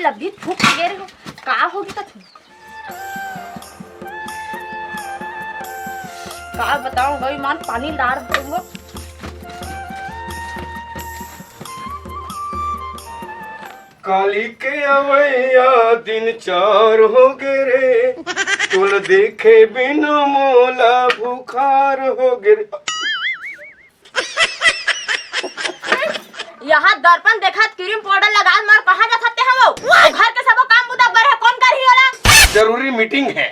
लब्धी फूक गे रहे हो का होगी तो का बताऊं भाई मान पानी डाल दूंगा। काली के अवैया दिन चार हो गे रे, तुल देखे बिना मोला बुखार हो गे रे। यहाँ दर्पण देखा क्रीम पाउडर लगा मार कहाँ रखते हैं वो घर के सब काम बुदा बर है कौन कर ही होला। जरूरी मीटिंग है।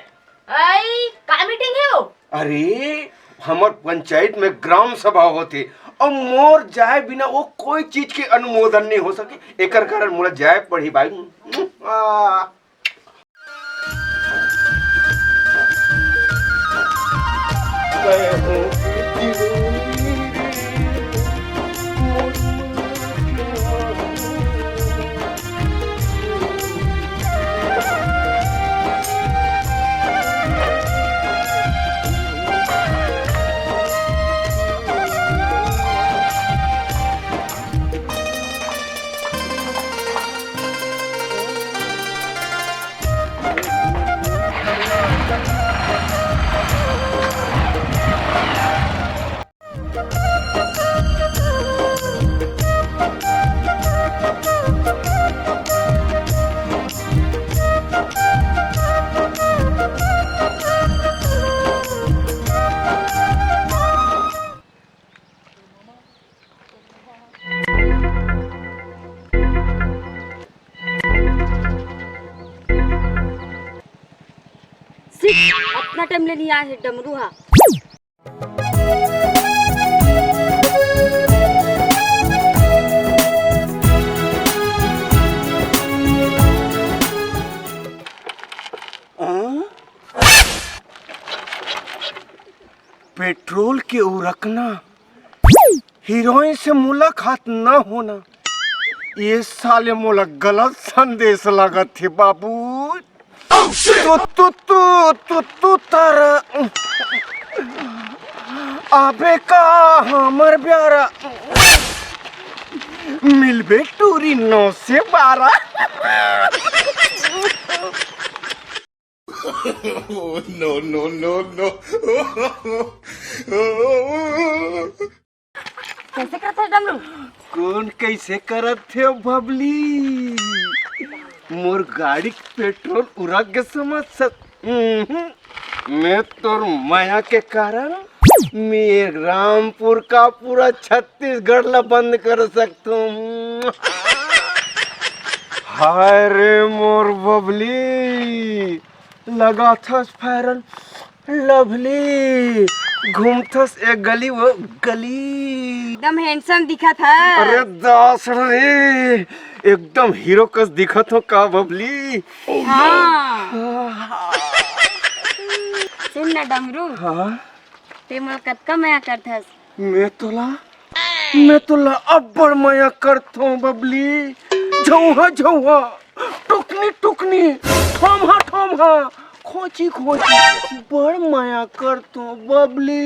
आई का मीटिंग है वो? अरे हमार पंचायत में ग्राम सभा होते और मोर जाए बिना वो कोई चीज के अनुमोदन नहीं हो सके, एकर कारण मोला जाए पड़ी भाई। अपना टाइम ले लिया है डमरू हा। पेट्रोल के उरकना, हीरोइन से मुलाकात न होना, ये साले मोला गलत संदेश लगा थे बाबू। तू तारा आबे का हमर ब्यारा मिलबे टूरी 9 से 12। No no no no. कैसे करते हैं डमरू? कौन कैसे करत थे बबली? मोर गाड़ी पेट्रोल उड़ा के समझ सक। मैं तोर माया के कारण मैं रामपुर का पूरा छत्तीसगढ़ ला बंद कर सकता हूँ। हाय रे मोर बबली, लगा था फेरन लवली, घूमथस एक गली वो गली, एकदम हैंडसम दिखा था। अरे दास रे, एकदम हीरो कस दिखत हो का बबली। हाँ। सुन ना डमरू, हाँ ते मोला कतका माया करथस। मैं तोला अब बड़ माया करत हूँ बबली। झौहा झौहा, टुकनी टुकनी, ठोमहा ठोमहा, खोची खोची, बड़ माया करत हूँ बबली।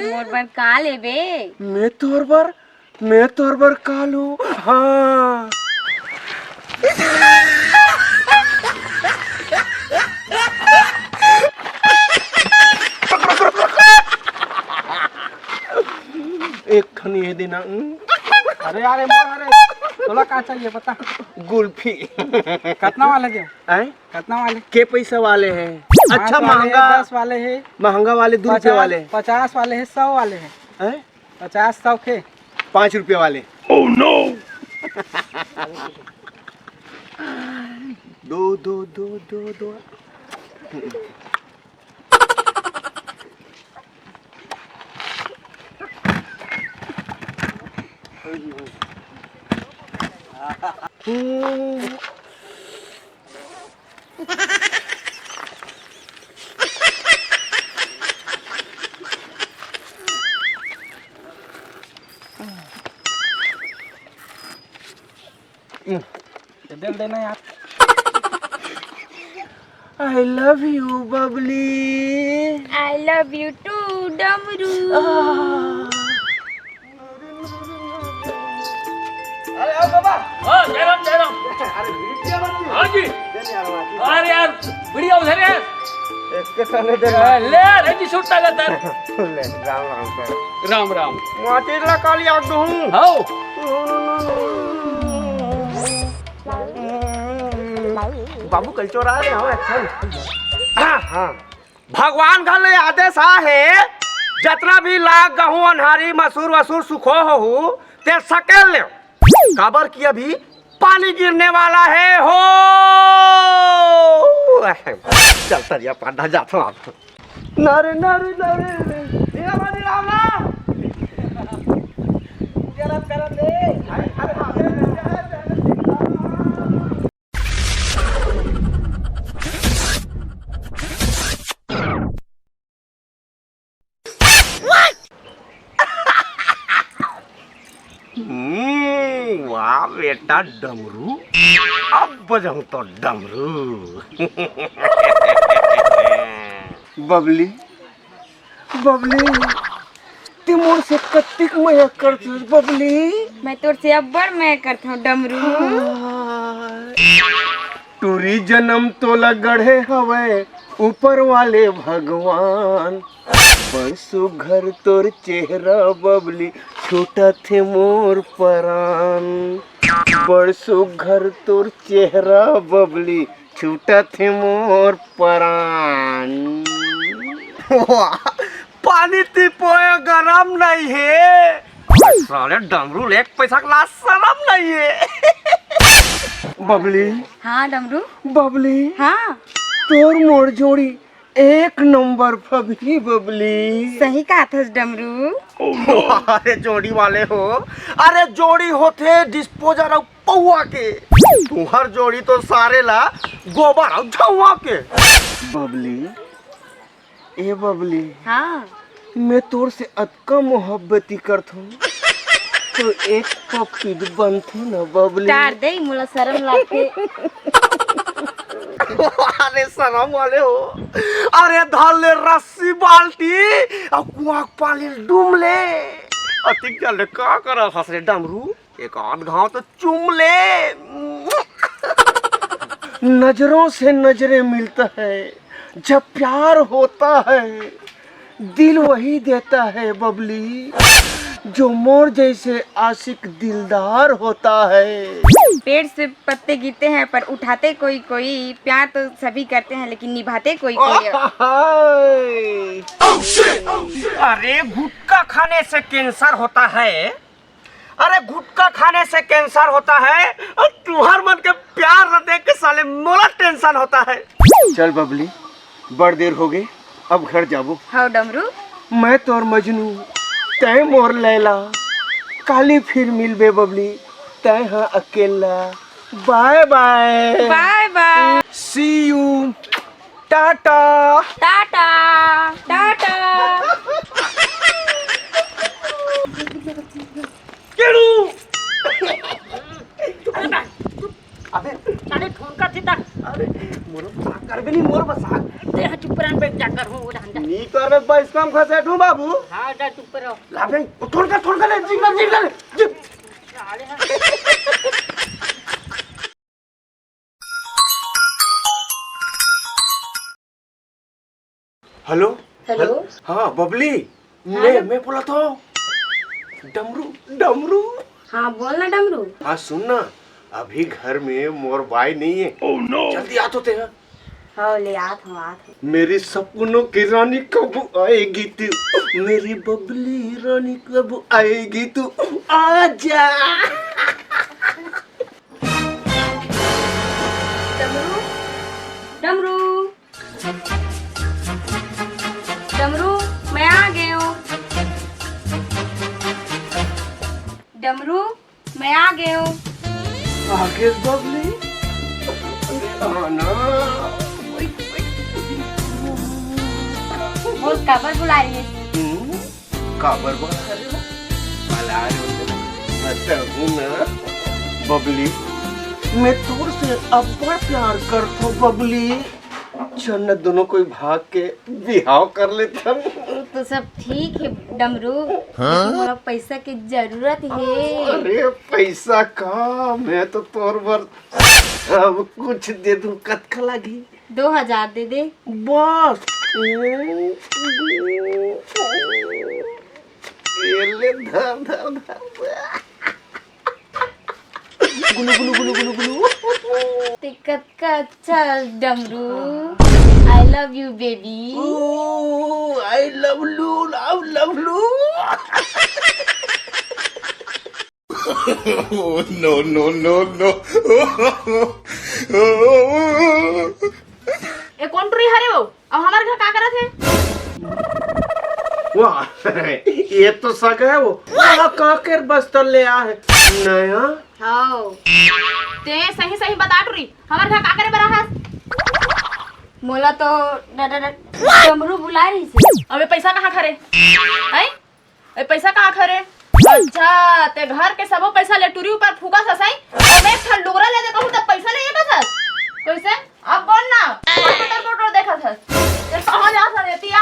मोर बर का लेबे? मैं तोर बर का लूं? हाँ एक खनी है देना। अरे यार अरे तोला का चाहिए बता? गुल्फी। कितना वाले दे? कितना वाले? के पैसा वाले हैं? अच्छा महंगा 10 वाले है, महंगा वाले 2 रुपये वाले, 50 वाले है, 100 वाले है। 50 100 के 5 रुपये वाले। Oh no. दो दो दो दो दो। दे देना यार। I love you, Babli. I love you too, डमरू। अरे आओ बाबा। हाँ जयराम जयराम। अरे वीडियो बन हाँ जी। अरे यार वीडियो उधर है। इसके सामने दे ले रजी सुट्टा गतर। ले राम राम सर। राम राम। मातीला काली आग दूं। हाँ। बाबू कल चोरा रहे हो अच्छा। हाँ भगवान का ले आदेश है जतना भी लाग गहूं अनहारी मसूर वसूर सुखो हो ते सकेल ले काबर की अभी पानी गिरने वाला है हो। चल तरिया पांडा जाता हूँ आप। नारे नारे नारे दिया बानी राम राम। गलत गलत दे। अरे हाँ वाह बेटा डमरू अब बजाऊं तो डमरू। बबली बबली ते मोर से कत्तिक मया करत बबली। मैं तोर से अब्बड़ मैं करता हूँ डमरू। टूरी जन्म तोला गढ़े हवे ऊपर वाले भगवान। बरसो घर तोर चेहरा बबली छोटा थे मोर परान। बरसो घर तोर चेहरा बबली छोटा थे मोर परान। पानी तिपोए गरम नहीं है साले डमरू एक पैसा का शरम नहीं है। बबली हाँ डमरू। बबली हाँ तोर मोर जोड़ी एक नंबर बबली बबली। सही कहा था डमरू। अरे जोड़ी वाले हो। अरे जोड़ी होते डिस्पोजर और पौआ के। तुहर जोड़ी तो सारे ला गोबर और झुआ के। बबली ए बबली हाँ मैं तोर से अतका मोहब्बती करत हूँ तो एक पप्पी बनते न बबली। तार दे मुला शर्म लागते। अरे शरम वाले हो। अरे धाल ले रस्सी बाल्टी और कुआं पानी डूम ले। अति चल का करा हसरे डमरू एक आध घाव तो चूम ले। नजरों से नजरें मिलता है जब प्यार होता है दिल वही देता है बबली जो मोर जैसे आशिक दिलदार होता है। पेड़ से पत्ते गिरते हैं पर उठाते कोई कोई। प्यार तो सभी करते हैं लेकिन निभाते कोई कोई। अरे गुटखा खाने से कैंसर होता है। अरे गुटखा खाने से कैंसर होता है और तुम्हार मन के प्यार न देख के साले मोला टेंशन होता है। चल बबली बड़ देर हो गई अब घर जाबो। हाँ डमरू। मैं तोर मजनू तय मोर लैला काली फिर मिलबे बबली तय हाँ अकेला। Bye bye bye bye. See you tata tata tata. केड़ू अबे साले फोन कर सीता। अरे मोर बसा कर भी नहीं मोर बसा ते हाँ चुप रहन बैठ जा कर हूँ उधर जा। नी करबे बाइस काम खसे ठू बाबू। हाँ जा चुप रहो। ला भाई थोड़ कर ले जिंगल जिंगल। Hello hello. हाँ बबली मैं बोला था डमरू डमरू। हाँ बोलना डमरू। हाँ सुन ना अभी घर में मोर बाई नहीं है। जल्दी आ तो ते। हाँ ले आत हूँ। मेरी सपनों की रानी कब आएगी तू मेरी बबली रानी कब आएगी तू आजा। डमरू डमरू डमरू मैं आ गई हूँ। डमरू मैं आ गया हूँ। आगे बबली आना। वो कबर बुला रही है। काबर बना रहे हो? भला रहे हो? अच्छा हूँ ना बबली, मैं तोर से अब्बड़ प्यार करता हूँ बबली। चल न दोनों कोई भाग के बिहाव कर लेते। तो सब ठीक है डमरू, मोला पैसा की जरूरत है। अरे पैसा का, मैं तो तोर भर सब कुछ दे दूं। कतका लगी? 2000 दे दे। बस ये ले धर धर धर। गुलू गुलू गुलू गुलू गुलू। टिकट का अच्छा डमरू, I love you baby. I love you, love you. No no no no. ये कौन टुरी हरे हो? अब हमारे घर का करत है? वाह ये तो सगा है। वो काकर बस्तर ले आ है नया। हाँ ते सही सही बता टुरी, हमारे घर का करे बरा है? मोला तो डमरू बुला रही थी। अबे पैसा कहाँ खरे? हैं? ए पैसा कहाँ खरे? अच्छा ते घर के सबो पैसा ले टुरी ऊपर फूका ससाई। अब एक ठल डोरा ले दे कहूं तब पैसा नहीं है बस। कैसे? अब बोल ना। फोटो देखा था। ते कहां जा सा देती आ?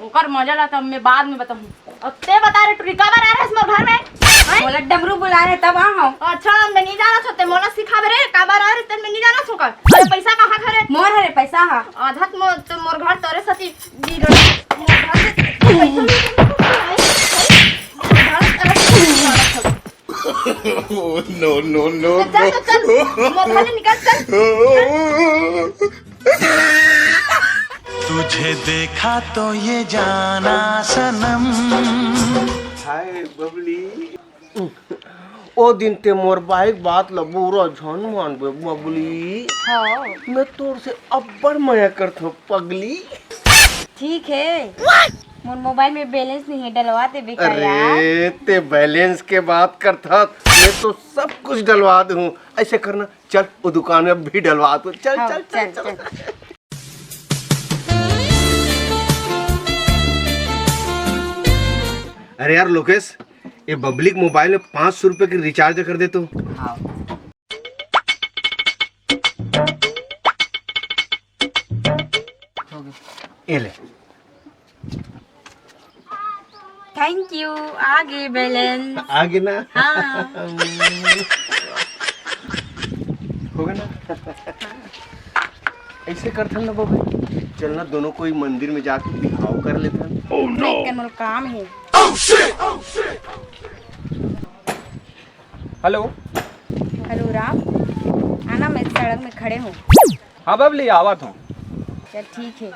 ओकर मजा ला तब मैं बाद में बताऊं। अब ते बता रे टुरी कब आ रहा है इस घर में? मोला डमरू बुला रहे तब आ। अच्छा मैं नहीं जाना छते, मोला सिखावे रे कब आ रहा है तब मैं नहीं जाना छुका। अरे पैसा कहां खरे? मोर हरे पैसा हा आधा तो मोर घर तोरे सती बिगड़ मोर घर से नो नो नो। चल चल मोर घर निकल चल। तुझे देखा तो ये जाना सनम। हाय बबली, ओ दिन ते मोर बाइक बात ला बुरा झन मान बबली। हाँ मैं तोर से अब्बड़ माया करता हूँ पगली। ठीक है। मोर मोबाइल में बैलेंस नहीं है, डलवा दे बेटा यार। अरे ते बैलेंस के बात करता, मैं तो सब कुछ डलवा दूँ। ऐसे करना, चल वो दुकान में भी डलवा दूँ। चल हाँ, चल चल चल, चल। अरे यार लोकेश, ये पब्लिक मोबाइल में 500 रुपए की रिचार्ज कर दे तो। हाँ। ये ले। थैंक यू, आगे बैलेंस। आगे ना। हाँ होगा ना। ऐसे करते ना बाबू, चलना दोनों कोई मंदिर में जाके बिहाव कर लेते हैं। oh, no. मोर काम है। हेलो हेलो राम, आना मैं सड़क में खड़े हूँ। हाँ बबली आवत हूँ। चल ठीक है।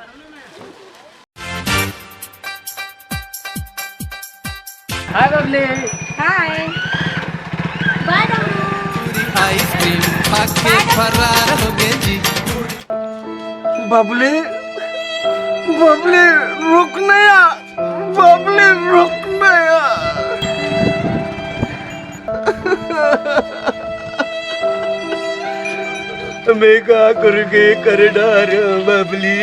हाय बबली। हाय बाय आइसक्रीम खा के फरार हो गए जी। बबली बबली रुक नया, बबली रुक नया। मैं क्या करूँगी कर डार बबली।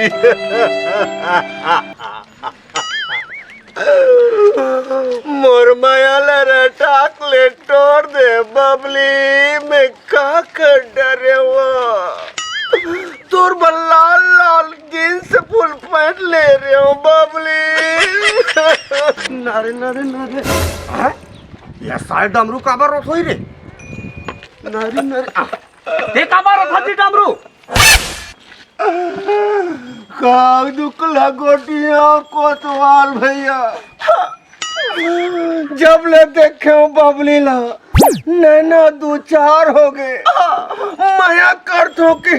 मोर माया लरा टाक ले तोड़ दे बबली। मैं क्या कर डरे वो तोर लाल लाल जींस फुल पैंट ले रहे हो बबली। नारे नारे नारे या सारे डमरू काबर रोत होई रे। नारे नारे ते काबर रोत होती डमरू? काग दुखला गोटिया कोतवाल भैया। जब ले देखे हो बबली ला नैना दो चार हो गए। माया कर तो कि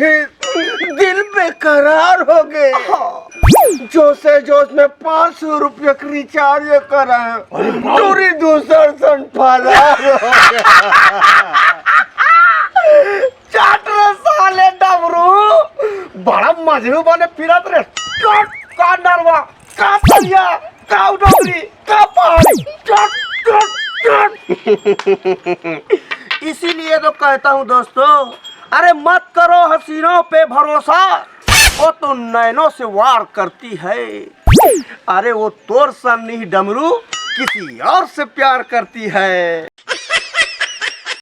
दिल बेकरार हो गए। जोश जोश में 500 रुपये की रिचार्ज करा पूरी दूसर सन फरार हो गया। चाट रे साले डमरू, बड़ा मजनू बने फिरत रे। का नरवा, का तलिया, का डोगरी, का पहाड़ी। इसीलिए तो कहता हूँ दोस्तों, अरे मत करो हसीनों पे भरोसा, वो तो नैनों से वार करती है। अरे वो तोर सा नहीं डमरू किसी और से प्यार करती है।